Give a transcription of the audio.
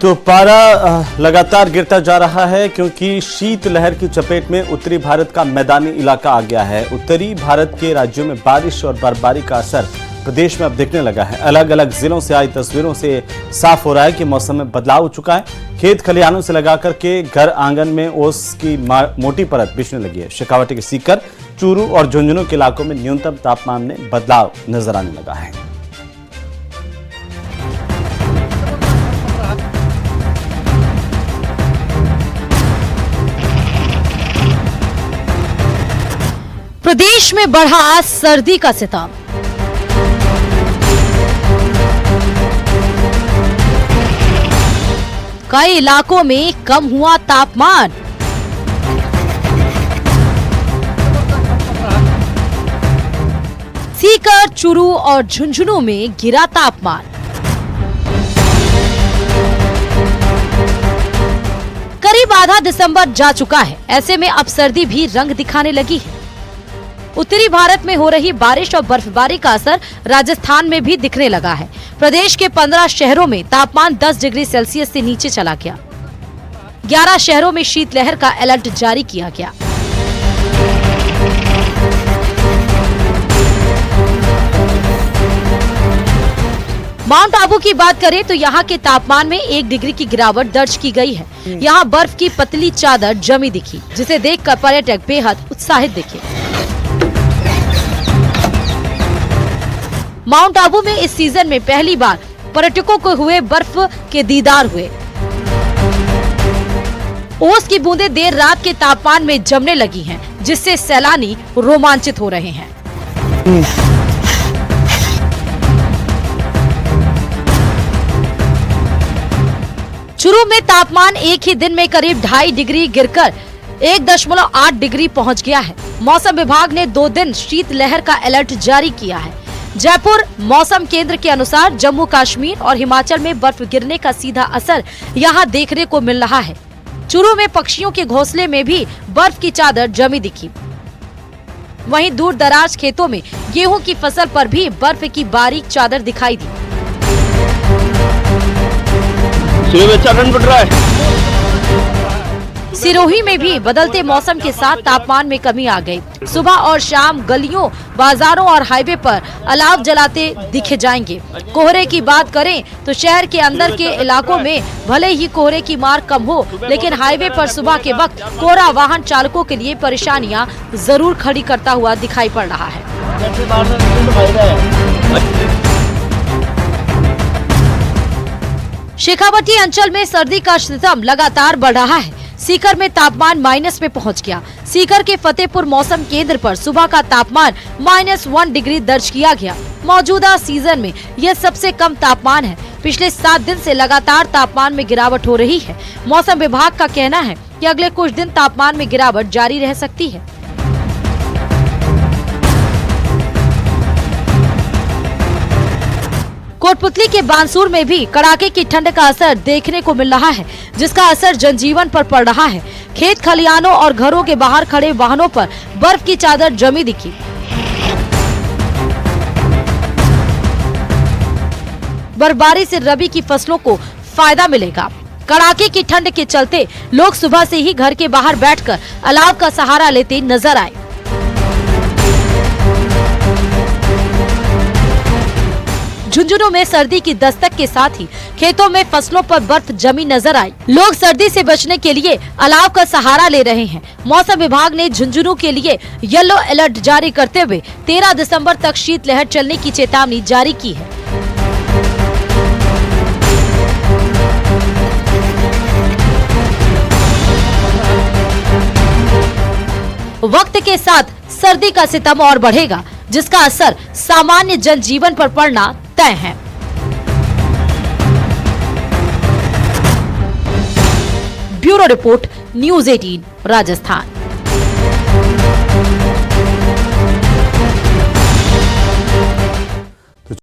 तो पारा लगातार गिरता जा रहा है क्योंकि शीतलहर की चपेट में उत्तरी भारत का मैदानी इलाका आ गया है। उत्तरी भारत के राज्यों में बारिश और बर्फबारी का असर प्रदेश में अब दिखने लगा है। अलग अलग जिलों से आई तस्वीरों से साफ हो रहा है कि मौसम में बदलाव हो चुका है। खेत खलिहानों से लगाकर के घर आंगन में ओस की मोटी परत बिछने लगी है। शेखावाटी के सीकर, चूरू और झुंझुनू के इलाकों में न्यूनतम तापमान में बदलाव नजर आने लगा है। प्रदेश में बढ़ा सर्दी का सितम। कई इलाकों में कम हुआ तापमान। सीकर, चूरू और झुंझुनू में गिरा तापमान। करीब आधा दिसंबर जा चुका है, ऐसे में अब सर्दी भी रंग दिखाने लगी है। उत्तरी भारत में हो रही बारिश और बर्फबारी का असर राजस्थान में भी दिखने लगा है। प्रदेश के 15 शहरों में तापमान 10 डिग्री सेल्सियस से नीचे चला गया। 11 शहरों में शीतलहर का अलर्ट जारी किया गया। माउंट आबू की बात करें तो यहाँ के तापमान में 1 डिग्री की गिरावट दर्ज की गई है। यहाँ बर्फ की पतली चादर जमी दिखी, जिसे देखकर पर्यटक बेहद उत्साहित दिखे। माउंट आबू में इस सीजन में पहली बार पर्यटकों को हुए बर्फ के दीदार हुए। ओस की बूंदें देर रात के तापमान में जमने लगी हैं, जिससे सैलानी रोमांचित हो रहे हैं। चूरू में तापमान एक ही दिन में करीब 2.5 डिग्री गिरकर 1.8 डिग्री पहुंच गया है। मौसम विभाग ने 2 दिन शीतलहर का अलर्ट जारी किया है। जयपुर मौसम केंद्र के अनुसार जम्मू कश्मीर और हिमाचल में बर्फ गिरने का सीधा असर यहां देखने को मिल रहा है। चूरू में पक्षियों के घोंसले में भी बर्फ की चादर जमी दिखी। वहीं दूर दराज खेतों में गेहूं की फसल पर भी बर्फ की बारीक चादर दिखाई दी। पड़ रहा है। सिरोही में भी बदलते मौसम के साथ तापमान में कमी आ गई। सुबह और शाम गलियों, बाजारों और हाईवे पर अलाव जलाते दिखे जाएंगे। कोहरे की बात करें तो शहर के अंदर के इलाकों में भले ही कोहरे की मार कम हो, लेकिन हाईवे पर सुबह के वक्त कोहरा वाहन चालकों के लिए परेशानियां जरूर खड़ी करता हुआ दिखाई पड़ रहा है। शेखावाटी अंचल में सर्दी का सितम लगातार बढ़ रहा है। सीकर में तापमान माइनस में पहुंच गया। सीकर के फतेहपुर मौसम केंद्र पर सुबह का तापमान -1 डिग्री दर्ज किया गया। मौजूदा सीजन में यह सबसे कम तापमान है। पिछले 7 दिन से लगातार तापमान में गिरावट हो रही है। मौसम विभाग का कहना है कि अगले कुछ दिन तापमान में गिरावट जारी रह सकती है। कोटपुतली के बानसूर में भी कड़ाके की ठंड का असर देखने को मिल रहा है, जिसका असर जनजीवन पर पड़ रहा है। खेत खलिहानों और घरों के बाहर खड़े वाहनों पर बर्फ की चादर जमी दिखी। बर्फबारी से रबी की फसलों को फायदा मिलेगा। कड़ाके की ठंड के चलते लोग सुबह से ही घर के बाहर बैठकर अलाव का सहारा लेते नजर आए। झुंझुनू में सर्दी की दस्तक के साथ ही खेतों में फसलों पर बर्फ जमी नजर आई। लोग सर्दी से बचने के लिए अलाव का सहारा ले रहे हैं। मौसम विभाग ने झुंझुनू के लिए येलो अलर्ट जारी करते हुए 13 दिसंबर तक शीतलहर चलने की चेतावनी जारी की है। वक्त के साथ सर्दी का सितम और बढ़ेगा, जिसका असर सामान्य जनजीवन पर पड़ना तय है। Bureau report, news 18 Rajasthan.